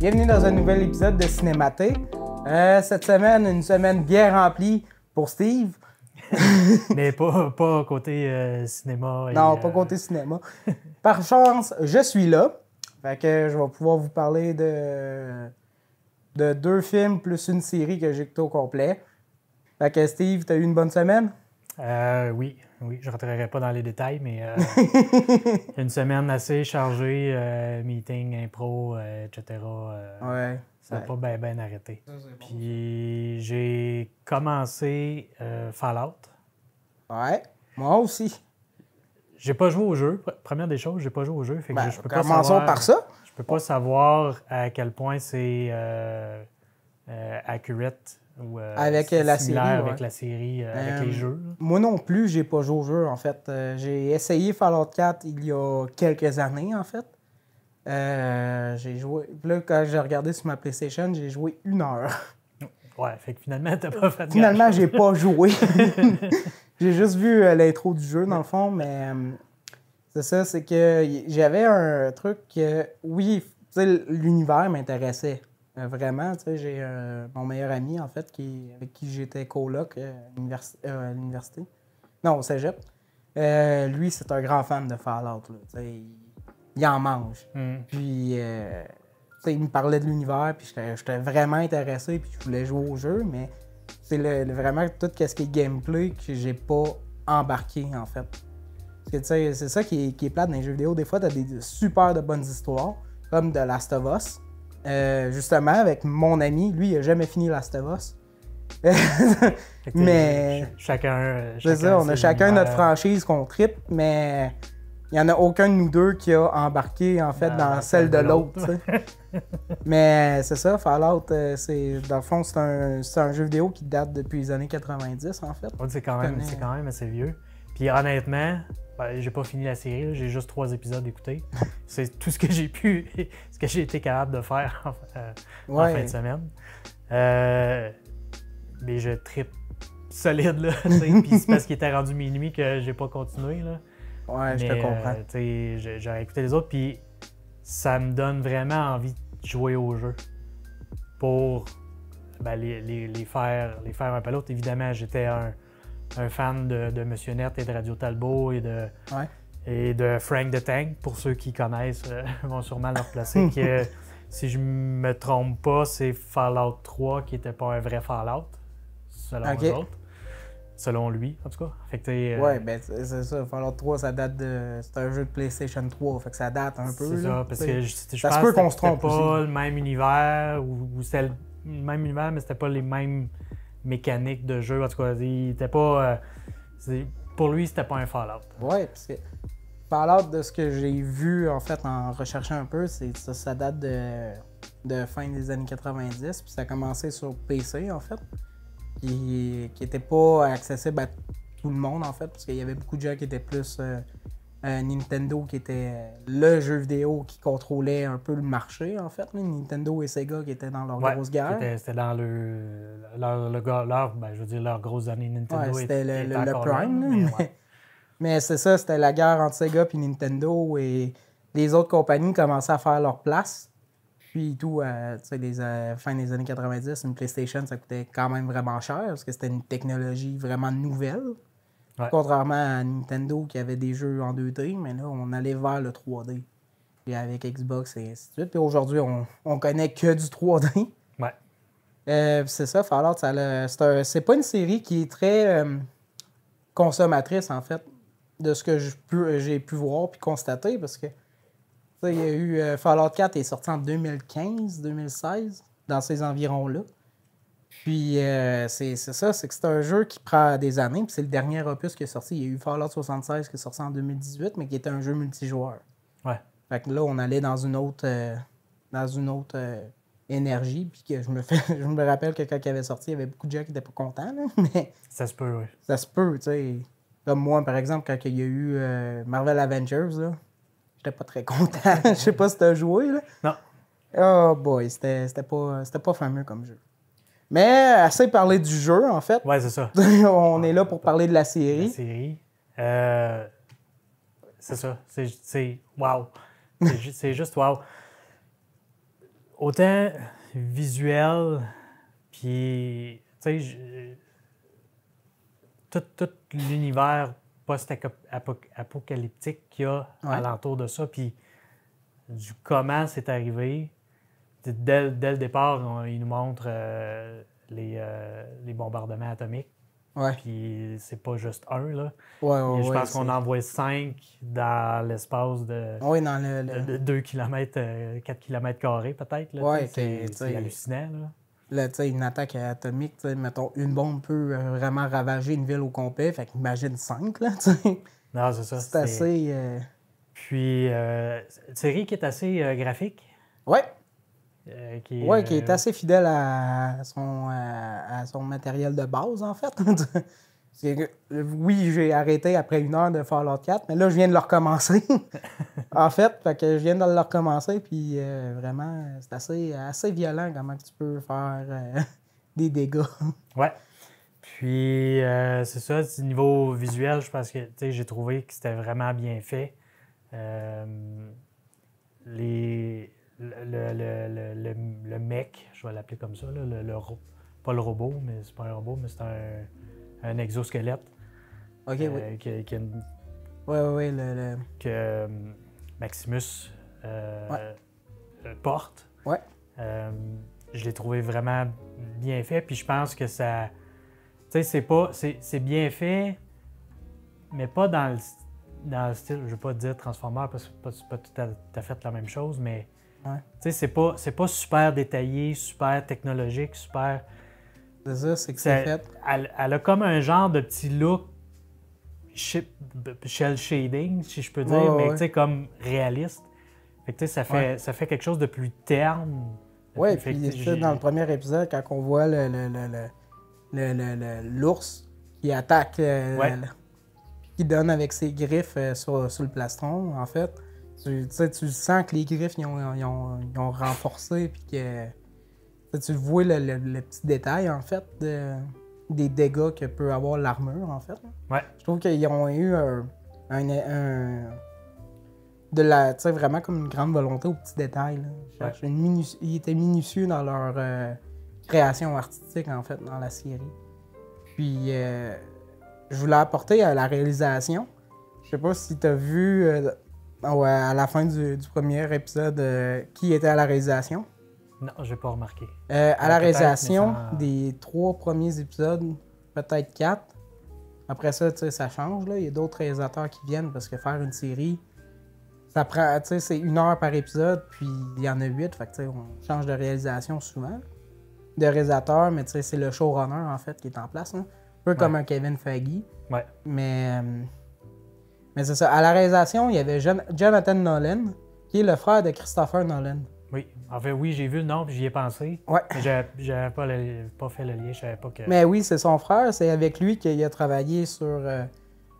Bienvenue dans un nouvel épisode de Cinématé. Cette semaine, une semaine bien remplie pour Steve. Mais pas côté cinéma. Non, pas côté cinéma. Par chance, je suis là. Fait que je vais pouvoir vous parler de 2 films plus une série que j'ai écoutée au complet. Fait que Steve, t'as eu une bonne semaine? Oui, je ne rentrerai pas dans les détails, mais une semaine assez chargée, meeting, impro, etc. Ouais. Ça n'a pas bien arrêté. Puis j'ai commencé Fallout. Ouais, moi aussi. J'ai pas joué au jeu. Première des choses, j'ai pas joué au jeu. Fait que je peux pas commençons savoir, par ça. Je peux pas savoir à quel point c'est accurate ou Avec la série, avec la série, avec les jeux. Moi non plus, j'ai pas joué au jeu, en fait. J'ai essayé Fallout 4 il y a quelques années, en fait. J'ai joué... Là, quand j'ai regardé sur ma PlayStation, j'ai joué 1 heure. Ouais, fait que finalement, t'as pas fait Finalement, j'ai pas joué. J'ai juste vu l'intro du jeu, dans le fond, mais c'est ça, c'est que j'avais un truc que, oui, l'univers m'intéressait vraiment. J'ai mon meilleur ami, en fait, avec qui j'étais coloc à l'université. Non, au cégep. Lui, c'est un grand fan de Fallout. Là, il en mange. Puis, il me parlait de l'univers, puis j'étais vraiment intéressé, puis je voulais jouer au jeu, mais c'est vraiment tout ce qui est gameplay que j'ai pas embarqué, en fait. Parce que, c'est ça qui est plate dans les jeux vidéo. Des fois, t'as des super de bonnes histoires, comme The Last of Us. Justement, avec mon ami, lui, il a jamais fini Last of Us. Mais... Chacun c'est ça, on a chacun notre franchise qu'on trippe, mais... Il n'y en a aucun de nous deux qui a embarqué, en fait, dans celle de l'autre. Mais c'est ça, Fallout, dans le fond, c'est un jeu vidéo qui date depuis les années 90, en fait. C'est quand même assez vieux. Puis honnêtement, j'ai pas fini la série, j'ai juste 3 épisodes écoutés. C'est tout ce que j'ai ce que j'ai été capable de faire en fin de semaine. Mais je trippe solide, là. Puis c'est parce qu'il était rendu minuit que j'ai pas continué, là. Ouais, je te comprends. J'aurais écouté les autres, puis ça me donne vraiment envie de jouer au jeu pour les faire un peu l'autre. Évidemment, j'étais un fan de Monsieur Net et de Radio Talbot et de Frank the Tank. Pour ceux qui connaissent, vont sûrement le replacer. Que, si je me trompe pas, c'est Fallout 3 qui n'était pas un vrai Fallout, selon eux autres. Selon lui, en tout cas. Fait que ouais, ben c'est ça. Fallout 3, ça date de... C'est un jeu de PlayStation 3, fait que ça date un peu. C'est ça, parce que je pense que c'était pas le même univers, ou c'était le même univers, mais c'était pas les mêmes mécaniques de jeu. En tout cas, il était pas... pour lui, c'était pas un Fallout. Ouais, parce que Fallout, de ce que j'ai vu, en fait, en recherchant un peu, ça date de fin des années 90, puis ça a commencé sur PC, en fait. Qui n'était pas accessible à tout le monde, en fait, parce qu'il y avait beaucoup de gens qui étaient plus Nintendo, qui était le jeu vidéo qui contrôlait un peu le marché, en fait. Nintendo et Sega qui étaient dans leur grosse guerre. C'était dans leur grosse année Nintendo. Ouais, c'était le Prime. Mais c'est ça, c'était la guerre entre Sega et Nintendo, et les autres compagnies commençaient à faire leur place. Puis tout, fin des années 90, une PlayStation, ça coûtait quand même vraiment cher parce que c'était une technologie vraiment nouvelle. Ouais. Contrairement à Nintendo qui avait des jeux en 2D, mais là, on allait vers le 3D. Puis avec Xbox et ainsi de suite. Puis aujourd'hui, on connaît que du 3D. Ouais. C'est ça, Fallout, c'est pas une série qui est très consommatrice, en fait, de ce que j'ai pu voir puis constater, parce que il y a eu Fallout 4 est sorti en 2015-2016, dans ces environs-là. Puis c'est ça, c'est que c'est un jeu qui prend des années, puis c'est le dernier opus qui est sorti. Il y a eu Fallout 76 qui est sorti en 2018, mais qui était un jeu multijoueur. Ouais. Fait que là, on allait dans une autre énergie, puis que je me rappelle que quand il avait sorti, il y avait beaucoup de gens qui n'étaient pas contents, là, mais... Ça se peut, oui. Ça se peut, tu sais. Comme moi, par exemple, quand il y a eu Marvel Avengers, là, j'étais pas très content. Je sais pas si t'as joué, là. Non. Oh boy, c'était pas fameux comme jeu. Mais assez parlé du jeu, en fait. Ouais, c'est ça. On est là pour parler de la série. La série. C'est ça. C'est wow. C'est juste wow. autant visuel, puis, tu sais, tout l'univers post-apocalyptique qu'il y a alentour de ça, puis du comment c'est arrivé. Dès le départ, ils nous montrent les bombardements atomiques. Ouais. Puis c'est pas juste un, là. Ouais, je pense qu'on envoie 5 dans l'espace de, de 2 km, 4 km² peut-être. Ouais, c'est hallucinant. Là, une attaque atomique, mettons, une bombe peut vraiment ravager une ville au complet. Fait qu'imagine 5, là, t'sais. Non, c'est ça. C'est assez... Puis, une série qui est assez graphique. Ouais. Qui est assez fidèle à son matériel de base, en fait. Oui, j'ai arrêté après 1 heure de Fallout 4, mais là, je viens de le recommencer. En fait que je viens de le recommencer, puis vraiment, c'est assez violent comment tu peux faire des dégâts. Ouais. Puis, c'est ça, du niveau visuel, je pense que j'ai trouvé que c'était vraiment bien fait. Le mec, je vais l'appeler comme ça, là, pas le robot, mais c'est pas un robot, mais c'est un exosquelette. OK, oui. Que Maximus porte. Ouais. Je l'ai trouvé vraiment bien fait, puis je pense que ça... Tu sais, c'est bien fait, mais pas dans le style, je vais pas dire Transformers, parce que c'est pas tout à fait la même chose, mais tu sais, c'est pas super détaillé, super technologique, super... C'est ça, c'est que c'est fait. Elle a comme un genre de petit look shell shading, si je peux dire, mais tu sais, comme réaliste. Fait que tu sais, ça fait quelque chose de plus terne. Oui, puis dans le premier épisode, quand on voit l'ours qui attaque, qui donne avec ses griffes sur le plastron, en fait, tu sens que les griffes ils ont renforcé, puis que tu vois le petit détail, en fait, des dégâts que peut avoir l'armure, en fait. Ouais. Je trouve qu'ils ont eu vraiment comme une grande volonté aux petits détails. Là. Ils étaient minutieux dans leur création artistique, en fait, dans la série. Puis, je voulais apporter à la réalisation. Je sais pas si tu as vu à la fin du premier épisode qui était à la réalisation. Non, j'ai pas remarqué. À la réalisation des 3 premiers épisodes, peut-être 4. Après ça, ça change. Là. Il y a d'autres réalisateurs qui viennent parce que faire une série, ça prend, c'est 1 heure par épisode, puis il y en a 8. Fait que, on change de réalisation souvent. De réalisateur, mais c'est le showrunner, en fait, qui est en place. Là. Un peu comme un Kevin Feige. Ouais. Mais c'est ça. À la réalisation, il y avait Jonathan Nolan, qui est le frère de Christopher Nolan. Oui. En fait, oui, j'ai vu le nom puis j'y ai pensé. Ouais. Mais j'avais pas fait le lien, je savais pas que... Mais oui, c'est son frère. C'est avec lui qu'il a travaillé sur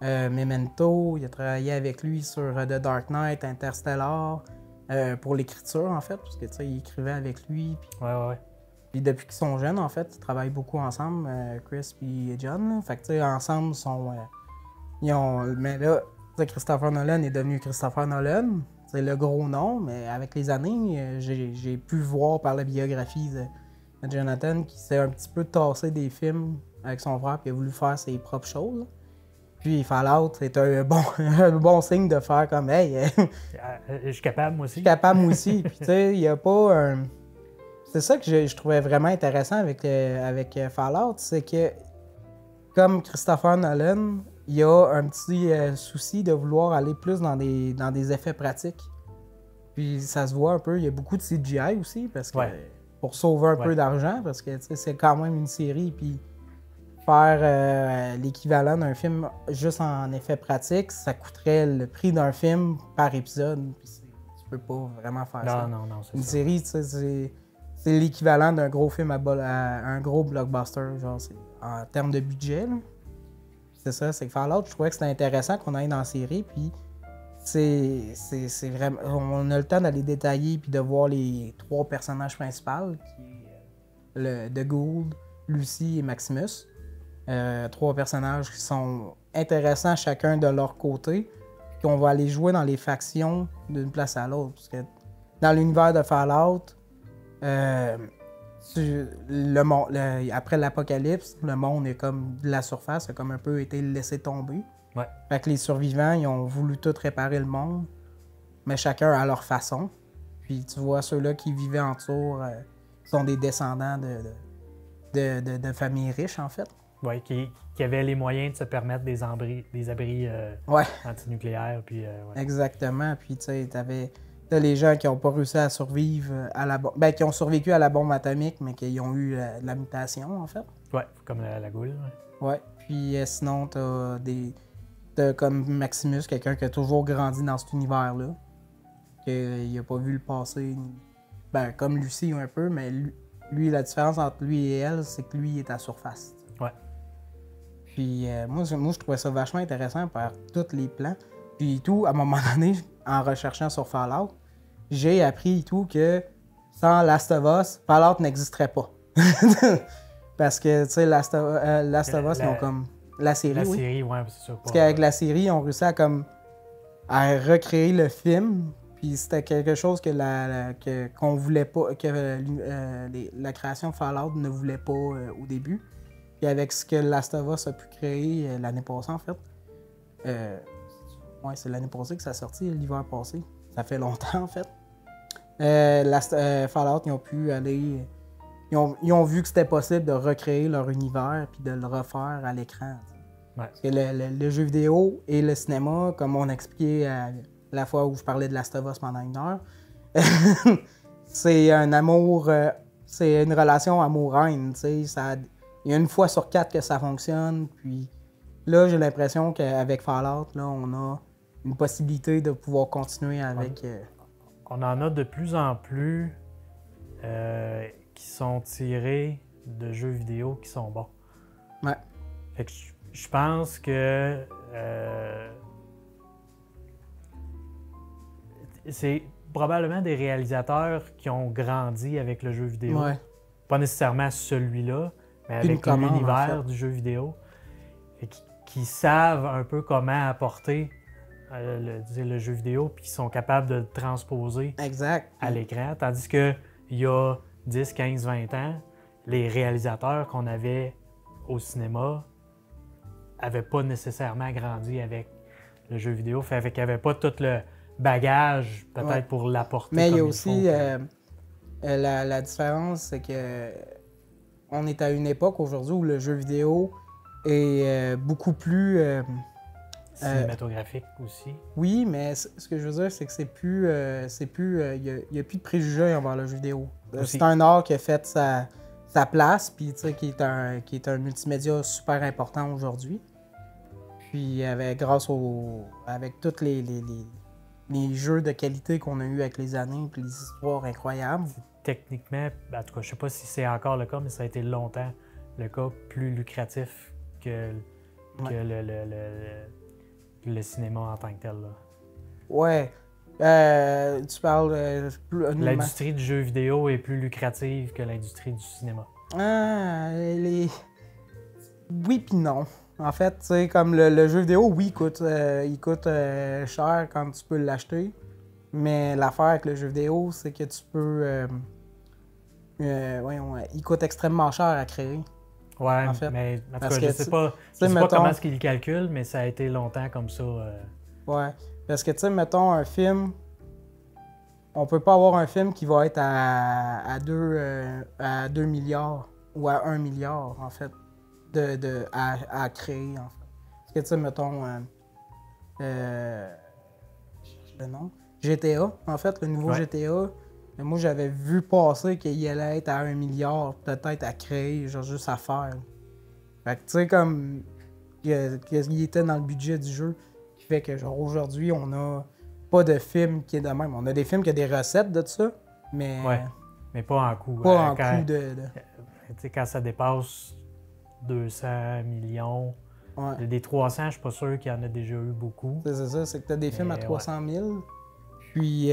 Memento. Il a travaillé avec lui sur The Dark Knight, Interstellar, pour l'écriture, en fait, parce que, il écrivait avec lui. Puis... Ouais. Puis depuis qu'ils sont jeunes, en fait, ils travaillent beaucoup ensemble, Chris et John. Là. Fait que, ensemble, mais là, Christopher Nolan est devenu Christopher Nolan. C'est le gros nom, mais avec les années, j'ai pu voir par la biographie de Jonathan qui s'est un petit peu tassé des films avec son frère et a voulu faire ses propres choses. Puis Fallout, c'est un bon signe de faire comme « Hey, je suis capable, moi aussi. » Je suis capable, moi aussi. Puis tu sais, il n'y a pas un... C'est ça que je trouvais vraiment intéressant avec Fallout, c'est que comme Christopher Nolan, il y a un petit souci de vouloir aller plus dans des effets pratiques. Puis ça se voit un peu, il y a beaucoup de CGI aussi, parce que pour sauver un peu d'argent, parce que c'est quand même une série, puis faire l'équivalent d'un film juste en effets pratiques, ça coûterait le prix d'un film par épisode. Puis tu peux pas vraiment faire ça. Non, c'est une ça. Série, c'est l'équivalent d'un gros film à un gros blockbuster, genre en termes de budget. Là. C'est ça, c'est que Fallout, je trouvais que c'était intéressant qu'on aille dans la série, puis c'est vraiment... On a le temps d'aller détailler puis de voir les 3 personnages principaux, qui est The Gould, Lucy et Maximus. 3 personnages qui sont intéressants chacun de leur côté, puis on va aller jouer dans les factions d'une place à l'autre, parce que dans l'univers de Fallout, Après l'apocalypse, le monde est comme de la surface, a comme un peu été laissé tomber. Ouais. Fait que les survivants, ils ont voulu tout réparer le monde, mais chacun à leur façon. Puis tu vois, ceux-là qui vivaient en tour sont des descendants de familles riches, en fait. Oui, qui avaient les moyens de se permettre des abris Ouais, antinucléaires. Puis, ouais. exactement. Puis tu sais, t'as les gens qui n'ont pas réussi à survivre à la bombe. Ben, qui ont survécu à la bombe atomique, mais qui ont eu de la mutation, en fait. Ouais, comme la goule. Ouais. Ouais. Puis sinon, t'as comme Maximus, quelqu'un qui a toujours grandi dans cet univers-là. Qu'il n'a pas vu le passé. Ben, comme Lucie un peu, mais lui, la différence entre lui et elle, c'est que lui il est à surface. Ouais. Puis moi, je trouvais ça vachement intéressant par tous les plans. Puis tout, à un moment donné, en recherchant sur Fallout, j'ai appris tout que sans Last of Us, Fallout n'existerait pas. Parce que, tu sais, Last of Us, ils ont comme... La série, La oui. série, ouais, c'est sûr. Parce qu'avec la série, ils ont réussi à recréer le film. Puis c'était quelque chose qu'on voulait pas, que la création de Fallout ne voulait pas au début. Puis avec ce que Last of Us a pu créer l'année passée, en fait. Ouais, c'est l'année passée que ça a sorti, l'hiver passé. Ça fait longtemps, en fait. Fallout, ils ont pu aller... Ils ont vu que c'était possible de recréer leur univers puis de le refaire à l'écran. Ouais. Parce que le jeu vidéo et le cinéma, comme on expliquait la fois où je parlais de Last of Us pendant 1 heure, c'est un amour... c'est une relation amour-haine, tu sais. Il y a 1 fois sur 4 que ça fonctionne, puis là, j'ai l'impression qu'avec Fallout, là, on a une possibilité de pouvoir continuer avec... On en a de plus en plus qui sont tirés de jeux vidéo qui sont bons. Ouais. Fait que je pense que c'est probablement des réalisateurs qui ont grandi avec le jeu vidéo. Ouais. Pas nécessairement celui-là, mais Puis avec l'univers du jeu vidéo. Et qui savent un peu comment apporter le jeu vidéo, puis qui sont capables de le transposer Exact. à l'écran. Tandis qu'il y a 10, 15, 20 ans, les réalisateurs qu'on avait au cinéma n'avaient pas nécessairement grandi avec le jeu vidéo. Fait qu'ils n'avaient pas tout le bagage, peut-être, pour l'apporter. Mais il y a aussi la différence, c'est que on est à une époque aujourd'hui où le jeu vidéo est beaucoup plus... cinématographique aussi. Oui, mais ce que je veux dire, c'est que c'est plus... il n'y a plus de préjugés envers le jeu vidéo. C'est un art qui a fait sa place, puis tu sais, qui est un multimédia super important aujourd'hui. Puis avec tous les jeux de qualité qu'on a eu avec les années, puis les histoires incroyables. Techniquement, en tout cas, je sais pas si c'est encore le cas, mais ça a été longtemps le cas plus lucratif que le cinéma en tant que tel. Là. Ouais. Tu parles... L'industrie du jeu vidéo est plus lucrative que l'industrie du cinéma. Oui puis non. En fait, tu sais, comme le jeu vidéo, oui, il coûte cher quand tu peux l'acheter. Mais l'affaire avec le jeu vidéo, c'est que tu peux... il coûte extrêmement cher à créer. Ouais, en fait. Mais en tout Parce cas, je que sais pas comment est-ce qu'ils calculent, mais ça a été longtemps comme ça. Ouais. Parce que, tu sais, mettons un film... On peut pas avoir un film qui va être à 2 milliards ou à 1 milliard, en fait, à créer, en fait. Parce que, tu sais, mettons... le nom? GTA, en fait, le nouveau GTA. Moi, j'avais vu passer qu'il allait être à 1 milliard, peut-être à créer, genre juste à faire. Fait que, tu sais, comme... Il était dans le budget du jeu, qui fait que, genre, aujourd'hui, on a pas de film qui est de même. On a des films qui ont des recettes de ça, mais... Ouais, mais pas en coût. Pas en coût de... Tu sais, quand ça dépasse 200 millions, Ouais. des 300, je suis pas sûr qu'il y en a déjà eu beaucoup. C'est ça, c'est que t'as des films à 300 000, puis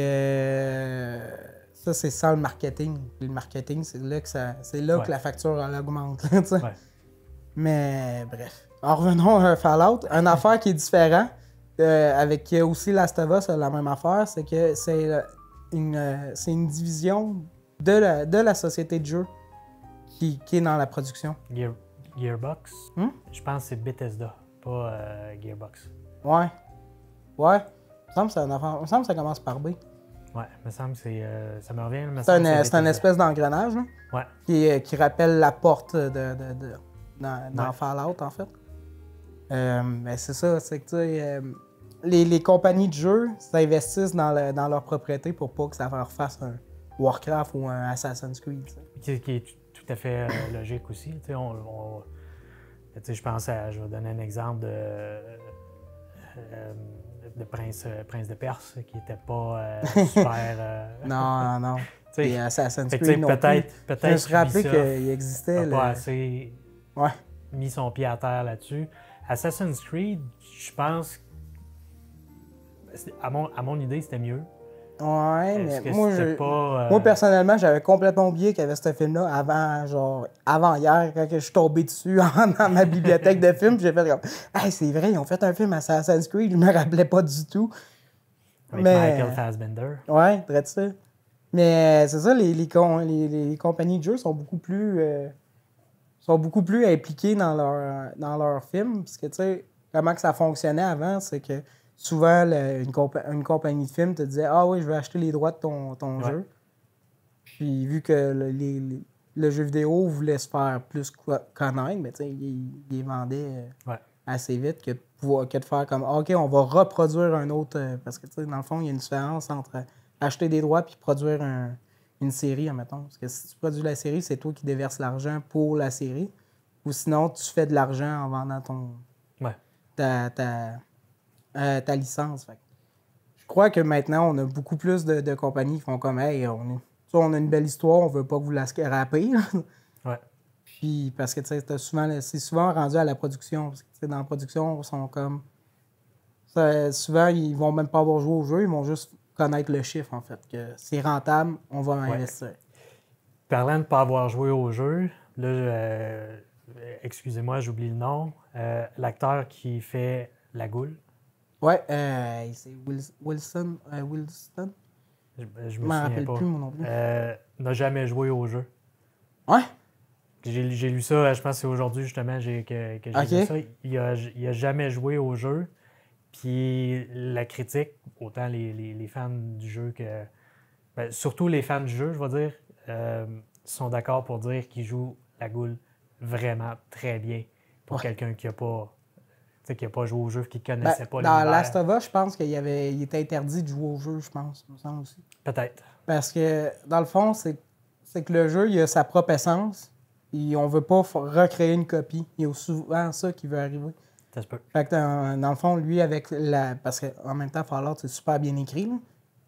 ça, c'est sans le marketing. Puis le marketing, c'est là que la facture elle augmente, tu sais. Ouais. Mais bref. En revenons à Fallout, une affaire qui est différente, avec aussi Last of Us, la même affaire, c'est que c'est une division de la société de jeu qui est dans la production. Gearbox? Hmm? Je pense que c'est Bethesda, pas Gearbox. Ouais. Ouais. Il me semble que ça commence par B. Ouais, il me semble que c'est. Ça me revient. C'est une espèce d'engrenage là, ouais. qui rappelle la porte dans Fallout, en fait. Mais c'est ça, c'est que tu sais, les compagnies de jeux s'investissent dans leur propriété pour pas que ça leur fasse un Warcraft ou un Assassin's Creed. Qui est tout à fait logique aussi. Tu sais, je pense à. Je vais donner un exemple de Prince de Perse qui n'était pas super. Non. Et Assassin's Fait Creed non peut-être plus. Je me suis rappelé qu'il existait. Pas assez mis son pied à terre là-dessus. Assassin's Creed, je pense, à mon idée, c'était mieux. Ouais, mais moi, moi, personnellement, j'avais complètement oublié qu'il y avait ce film-là avant hier, quand je suis tombé dessus dans ma bibliothèque de films. J'ai fait comme, hey, c'est vrai, ils ont fait un film Assassin's Creed, je me rappelais pas du tout. Avec Michael Fassbender. Ouais, très ça. Mais c'est ça, les compagnies de jeux sont beaucoup plus impliquées dans leur film. Parce que, tu sais, comment que ça fonctionnait avant, c'est que souvent, une compagnie de film te disait « Ah oui, je vais acheter les droits de ton jeu. » Puis vu que le jeu vidéo voulait se faire plus connaître, mais tu sais, il les vendait assez vite que de faire comme « OK, on va reproduire un autre... » Parce que, tu sais, dans le fond, il y a une différence entre acheter des droits puis produire une série, admettons. Parce que si tu produis la série, c'est toi qui déverses l'argent pour la série. Ou sinon, tu fais de l'argent en vendant ta licence. Fait. Je crois que maintenant, on a beaucoup plus de compagnies qui font comme « Hey, on a une belle histoire, on veut pas que vous la scrapez. » Ouais. Puis, parce que, tu sais, c'est souvent rendu à la production. Parce que, dans la production, ils sont comme... souvent, ils vont même pas avoir joué au jeu, ils vont juste connaître le chiffre, en fait, que c'est rentable, on va investir. Parlant de ne pas avoir joué au jeu, là, excusez-moi, j'oublie le nom, l'acteur qui fait la goule. Ouais, c'est Wilson. Je me souviens pas. Plus, moi non plus. N'a jamais joué au jeu. Ouais? J'ai lu ça, je pense que c'est aujourd'hui, justement, que j'ai lu ça. Il a jamais joué au jeu. Puis la critique, autant les fans du jeu que... Ben, surtout les fans du jeu, je vais dire, sont d'accord pour dire qu'il joue la goule vraiment très bien pour quelqu'un qui n'a pas joué au jeu, qui ne connaissait pas l'univers. Dans Last of Us, je pense qu'il était interdit de jouer au jeu, je pense, me semble aussi. Peut-être. Parce que, dans le fond, c'est que le jeu, il a sa propre essence et on veut pas recréer une copie. Il y a souvent ça qui veut arriver. Ça se peut. Fait que dans le fond, lui, parce qu'en même temps, Fallout, c'est super bien écrit. Là.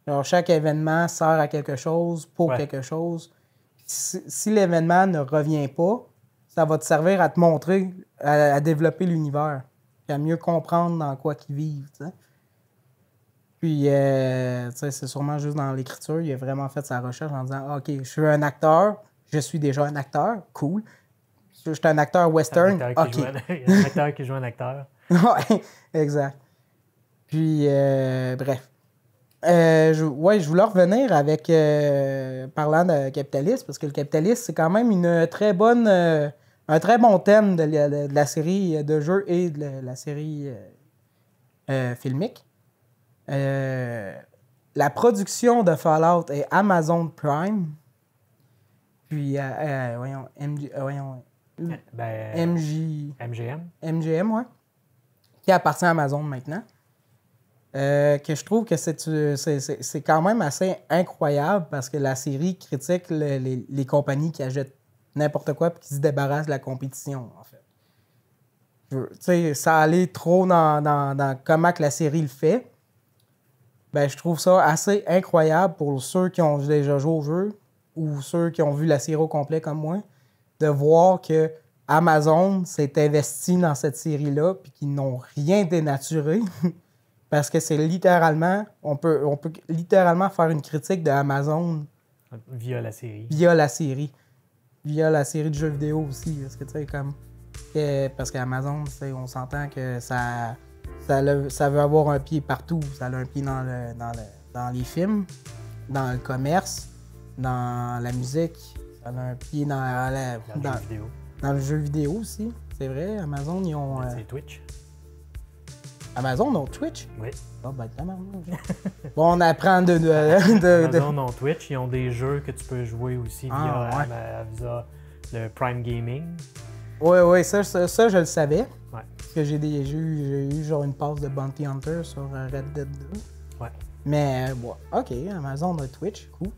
Alors, chaque événement sert à quelque chose, pour quelque chose. Si l'événement ne revient pas, ça va te servir à te montrer, à développer l'univers, à mieux comprendre dans quoi ils vivent. T'sais. Puis, c'est sûrement juste dans l'écriture, il a vraiment fait sa recherche en disant OK, je suis un acteur, je suis déjà un acteur, cool. Je suis un acteur western. Un acteur qui joue un acteur. Oui, exact. Puis, bref. Je voulais revenir avec parlant de capitalisme, parce que le capitalisme, c'est quand même un très bon thème de la série de jeux et de la série filmique. La production de Fallout est Amazon Prime. Puis, MGM, ouais. Qui appartient à Amazon maintenant. Que je trouve que c'est quand même assez incroyable parce que la série critique les compagnies qui achètent n'importe quoi et qui se débarrassent de la compétition, en fait. Tu sais, ça allait trop dans comment que la série le fait. Ben, je trouve ça assez incroyable pour ceux qui ont déjà joué au jeu ou ceux qui ont vu la série au complet comme moi, de voir que Amazon s'est investi dans cette série-là puis qu'ils n'ont rien dénaturé. Parce que c'est littéralement... On peut littéralement faire une critique de Amazon... Via la série. Via la série de jeux vidéo aussi. Parce que, tu sais, comme... parce qu'Amazon, on s'entend que ça veut avoir un pied partout. Ça a un pied dans les films, dans le commerce, dans la musique, ça a un pied dans le jeu vidéo aussi. C'est vrai, Amazon, ils ont... C'est Twitch. Amazon ont Twitch? Oui. Oh, ben, bon, on apprend Amazon ont Twitch, ils ont des jeux que tu peux jouer aussi via le Prime Gaming. Oui, ça, je le savais. Ouais. Parce que j'ai eu genre une passe de Bounty Hunter sur Red Dead 2. Ouais. Mais, bon, OK, Amazon a Twitch, cool.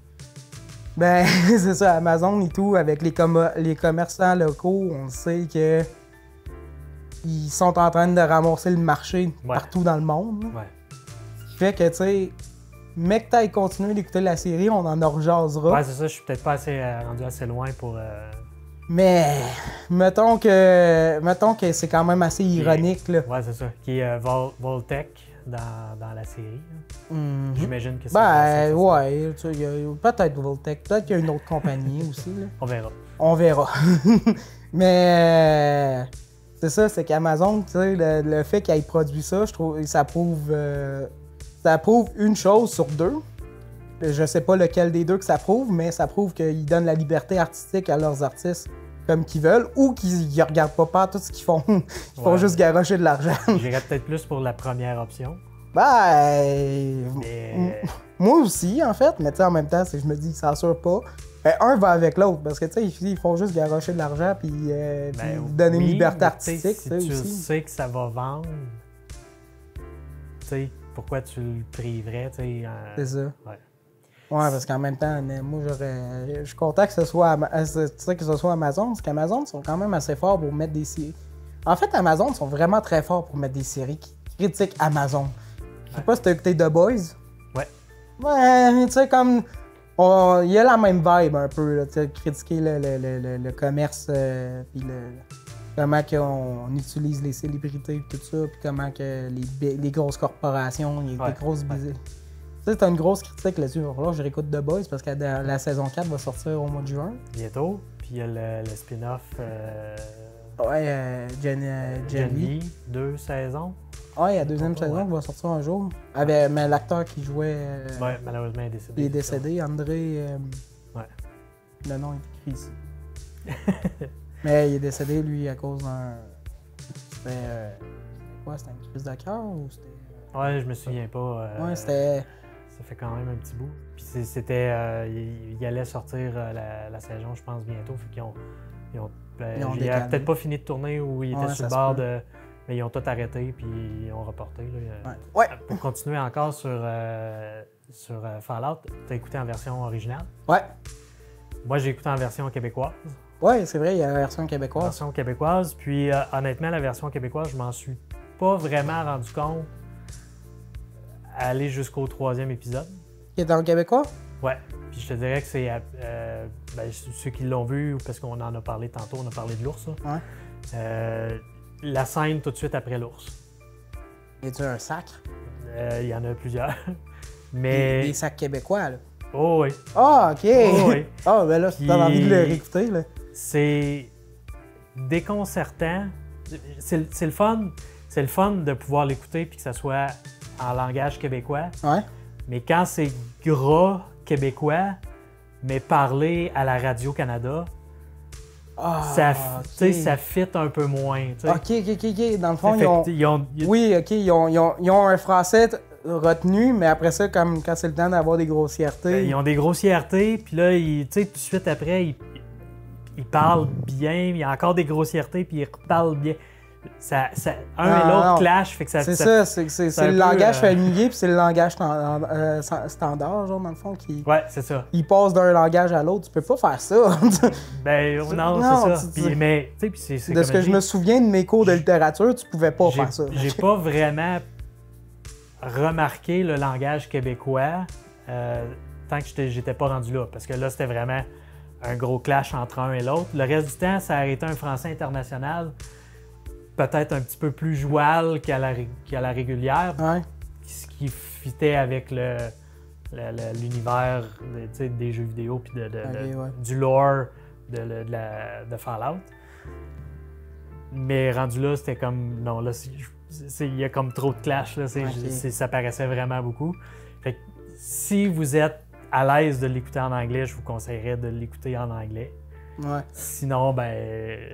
Ben, c'est ça, Amazon et tout, avec les commerçants locaux, on sait que ils sont en train de ramasser le marché partout dans le monde. Ouais. Ce qui fait que, tu sais, mec, t'ailles continuer d'écouter la série, on en rejasera. Ouais, c'est ça, je suis peut-être pas rendu assez loin pour... Mais, mettons que c'est quand même assez ironique, là. Ouais, c'est ça. Qui est Voltec dans la série. J'imagine que c'est... Ben, ouais, tu sais, peut-être Voltec, peut-être qu'il y a une autre compagnie aussi, là. On verra. On verra. Mais... c'est ça, c'est qu'Amazon, tu sais, le fait qu'il ait produit ça, je trouve ça prouve une chose sur deux. Je sais pas lequel des deux que ça prouve, mais ça prouve qu'ils donnent la liberté artistique à leurs artistes comme qu'ils veulent ou qu'ils ne regardent pas tout ce qu'ils font. Ils font juste garrocher de l'argent. J'irais peut-être plus pour la première option. Moi aussi, en fait, mais tu sais, en même temps, je me dis, ça s'assure pas. Un va avec l'autre, parce que tu sais, ils font juste garrocher de l'argent puis donner une liberté artistique. Si tu sais que ça va vendre, tu sais, pourquoi tu le priverais, tu sais. C'est ça. Ouais. Ouais, parce qu'en même temps, moi, je suis content que ce soit Amazon, parce qu'Amazon sont quand même assez forts pour mettre des séries. En fait, Amazon sont vraiment très forts pour mettre des séries qui critiquent Amazon. Je sais pas si t'as écouté The Boys. Ouais. Ouais, tu sais, comme... il y a la même vibe un peu, là, critiquer le commerce, puis comment on utilise les célébrités et tout ça, puis comment que les grosses corporations, les grosses business. Tu sais, t'as une grosse critique là-dessus. Là, je réécoute The Boys parce que la saison 4 va sortir au mois de juin. Bientôt. Puis il y a le spin-off Gen V. 2 saisons. Ouais, il y a la deuxième saison qui va sortir un jour. Ah, ben, mais l'acteur qui jouait. Malheureusement, il est décédé. Il est décédé, André. Ouais. Le nom est écrit ici. Mais il est décédé, lui, à cause d'un. C'était. Quoi, c'était une crise de cœur ou c'était. Ouais, je me souviens pas. Ouais, c'était. Ça fait quand même un petit bout. Puis c'était. Il allait sortir la saison, je pense, bientôt. Fait qu'ils ont il a peut-être pas fini de tourner ou il était sur le bord de. Mais ils ont tout arrêté puis ils ont reporté. Là. Ouais. Pour continuer encore sur Fallout, tu as écouté en version originale? Ouais. Moi, j'ai écouté en version québécoise. Ouais, c'est vrai, il y a la version québécoise. La version québécoise. Puis honnêtement, la version québécoise, je m'en suis pas vraiment rendu compte à aller jusqu'au 3e épisode. Il est dans le québécois? Ouais. Puis je te dirais que c'est ceux qui l'ont vu, parce qu'on en a parlé tantôt, on a parlé de l'ours. Ouais. La scène tout de suite après l'ours. Y a-tu un sacre? Il y en a plusieurs. Mais... Des sacs québécois, là. Oh oui. Ah, OK! Oh, oui. Ah, ben là, tu as envie de le réécouter, là. C'est déconcertant. C'est le fun. C'est le fun de pouvoir l'écouter puis que ça soit en langage québécois. Ouais. Mais quand c'est gras québécois, mais parlé à la Radio-Canada, ça fit un peu moins. T'sais. OK. Dans le fond, ils ont un français retenu, mais après ça, quand c'est le temps d'avoir des grossièretés... Ils ont des grossièretés, puis là, tout de suite après, ils parlent bien, il y a encore des grossièretés, puis ils reparlent bien. Un et l'autre clash, fait que ça... C'est le langage familier, puis c'est le langage standard, genre, dans le fond, qui... Ouais, c'est ça. Il passe d'un langage à l'autre, tu peux pas faire ça. Non, c'est ça. Mais, tu sais, c'est de ce que je me souviens de mes cours de littérature, tu pouvais pas faire ça. J'ai pas vraiment remarqué le langage québécois tant que j'étais pas rendu là, parce que là, c'était vraiment un gros clash entre un et l'autre. Le reste du temps, ça a été un français international, peut-être un petit peu plus joual qu'à la régulière, ce qui fitait avec l'univers des jeux vidéo puis du lore de Fallout. Mais rendu là, c'était comme... Non, là, il y a comme trop de clash. Là, ça paraissait vraiment beaucoup. Fait que si vous êtes à l'aise de l'écouter en anglais, je vous conseillerais de l'écouter en anglais. Ouais. Sinon,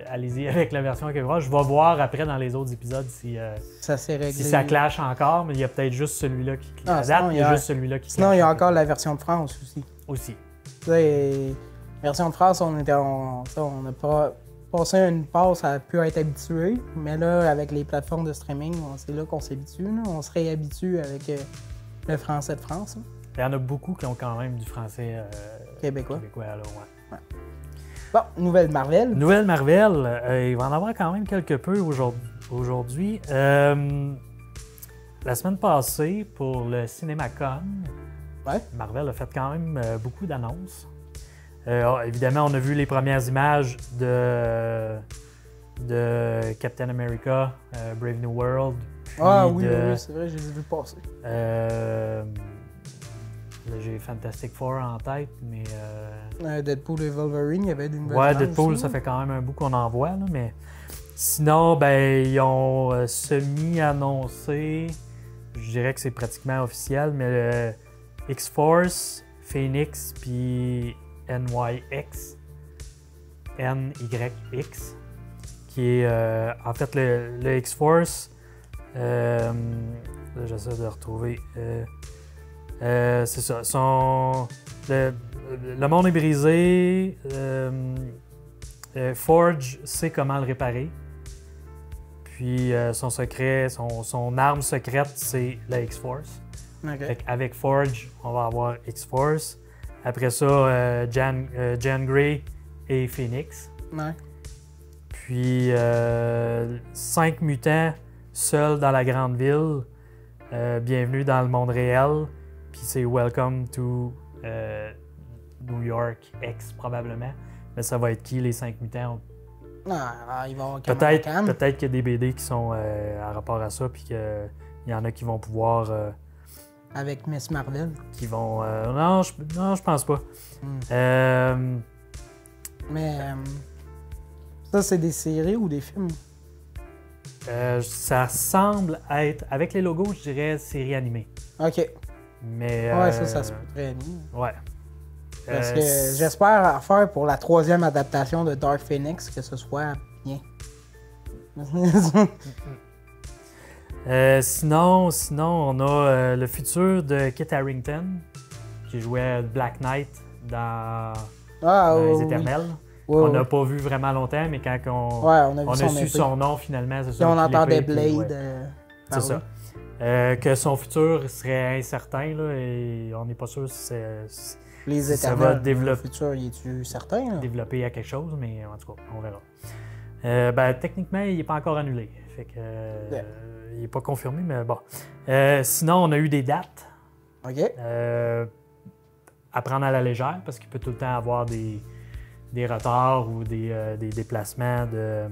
allez-y avec la version québécoise. Je vais voir après dans les autres épisodes si Ça s'est réglé. si ça clash encore, mais il y a peut-être juste celui-là qui Ah, à sinon, date, il y a juste celui-là qui Sinon, il y a clash. encore la version de France aussi. Aussi. Tu sais, version de France, on n'a pas passé une passe à pu être habitué, mais là, avec les plateformes de streaming, c'est là qu'on s'habitue. On se réhabitue avec le français de France. Là. Il y en a beaucoup qui ont quand même du français Québécois. là, ouais. Bon, nouvelle Marvel. Nouvelle Marvel, il va en avoir quand même quelque peu aujourd'hui. La semaine passée, pour le CinemaCon, Ouais. Marvel a fait quand même beaucoup d'annonces. Évidemment, on a vu les premières images de Captain America, Brave New World. Ah oui, oui, c'est vrai, je les ai vus passer. Là, j'ai Fantastic Four en tête, mais... Deadpool et Wolverine, il y avait des nouvelles Ouais, images Deadpool, aussi, ça fait quand même un bout qu'on en voit, là, mais... Sinon, ils ont semi-annoncé, je dirais que c'est pratiquement officiel, mais X-Force, Phoenix, puis NYX, NYX, qui est en fait le X-Force. Là, j'essaie de retrouver. C'est ça. Le monde est brisé. Forge sait comment le réparer. Puis son secret, son arme secrète, c'est la X-Force. Okay. Avec Forge, on va avoir X-Force. Après ça, Jean Grey et Phoenix. Ouais. Puis 5 mutants seuls dans la grande ville. Bienvenue dans le monde réel. Puis c'est Welcome to New York X probablement. Mais ça va être qui les 5 mutants? Ah, il va y avoir Peut-être qu'il y a des BD qui sont en rapport à ça, puis qu'il y en a qui vont pouvoir... avec Miss Marvel. qui vont... non, je pense pas. Mais ça, c'est des séries ou des films? Ça semble être... Avec les logos, je dirais série animée. OK. Mais... Ouais, ça se peut très bien. Ouais. Parce que j'espère faire pour la 3e adaptation de Dark Phoenix que ce soit bien. Sinon, on a le futur de Kit Harington, qui jouait Black Knight dans Les Éternels. Oui, on n'a pas vu vraiment longtemps, mais quand on a su son nom finalement, c'est ça. Et on entendait l'épée, Blade. C'est ça. Que son futur serait incertain, là, et on n'est pas sûr si Les ça Éternels, va développer. le futur, il est-tu certain? Là? Développer à quelque chose, mais en tout cas, on verra. Techniquement, il n'est pas encore annulé. Fait que, il n'est pas confirmé, mais bon. Sinon, on a eu des dates. OK. À prendre à la légère, parce qu'il peut tout le temps avoir des retards ou des déplacements de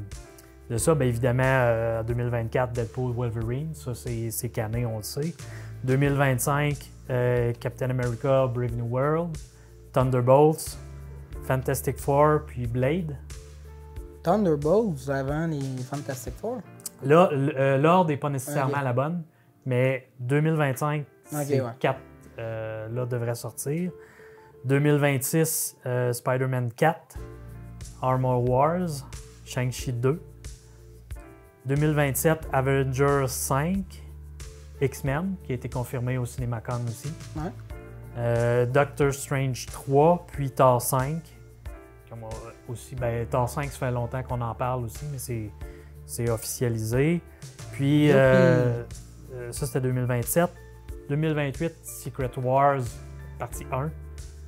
ça. Bien évidemment, en 2024, Deadpool, Wolverine, ça c'est cané, on le sait. 2025, Captain America, Brave New World, Thunderbolts, Fantastic Four, puis Blade. Thunderbolts avant les Fantastic Four? Là, l'ordre n'est pas nécessairement la bonne, mais 2025, ces 4 là devraient sortir. 2026, Spider-Man 4, Armor Wars, Shang-Chi 2. 2027, Avengers 5, X-Men, qui a été confirmé au CinemaCon aussi. Ouais. Doctor Strange 3, puis Thor 5. Aussi, Thor 5, ça fait longtemps qu'on en parle aussi, mais c'est officialisé. Puis, ça c'était 2027. 2028, Secret Wars partie 1.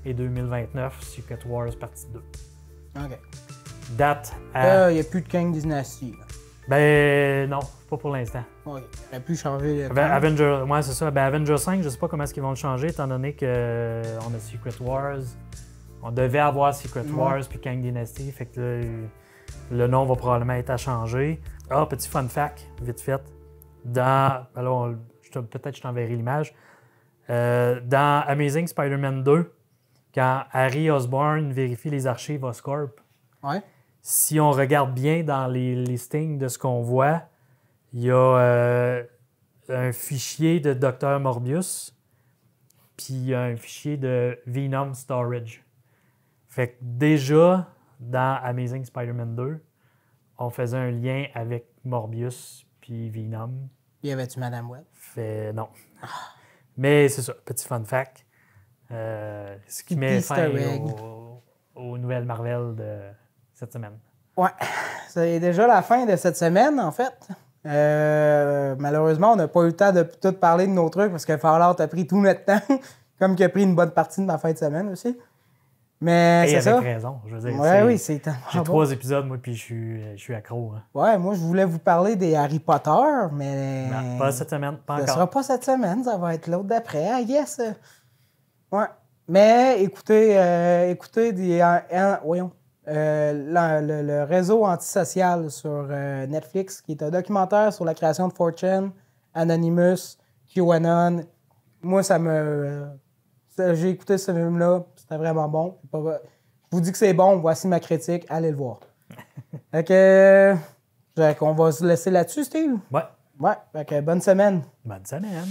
Et 2029, Secret Wars partie 2. OK. Date à... Il n'y a plus de Kang Dynasty. Non, pas pour l'instant. OK. Il a pu changer le Avenger, ouais, c'est ça. Avenger 5, je sais pas comment est-ce qu'ils vont le changer, étant donné qu'on a Secret Wars. On devait avoir Secret Wars puis Kang Dynasty, fait que là, le nom va probablement être à changer. Petit fun fact, vite fait. Peut-être je t'enverrai l'image. Dans Amazing Spider-Man 2, quand Harry Osborn vérifie les archives Oscorp, si on regarde bien dans les listings de ce qu'on voit, il y a un fichier de Dr. Morbius, puis il y a un fichier de Venom Storage. Fait que déjà, dans Amazing Spider-Man 2, on faisait un lien avec Morbius puis Venom. Y avait-tu Madame Web? Fait non. Mais c'est ça, petit fun fact. Ce qui met fin aux nouvelles Marvel de cette semaine. Ouais, c'est déjà la fin de cette semaine, en fait. Malheureusement, on n'a pas eu le temps de tout parler de nos trucs parce que Fallout a pris tout notre temps, comme qu'il a pris une bonne partie de ma fin de semaine aussi. Mais c'est ça. Raison, je veux dire. Ouais, oui, c'est j'ai bon. 3 épisodes, moi, puis je suis accro. Hein. Ouais, moi, je voulais vous parler des Harry Potter, mais... Non, pas cette semaine, pas encore. Ça sera pas cette semaine, ça va être l'autre d'après, I guess. Ouais. Mais écoutez, voyons. Le réseau antisocial sur Netflix, qui est un documentaire sur la création de 4chan, Anonymous, QAnon. Moi, j'ai écouté ce film-là, c'était vraiment bon. Je vous dis que c'est bon, voici ma critique, allez le voir. On va se laisser là-dessus, Steve? Ouais. Ouais, bonne semaine. Bonne semaine.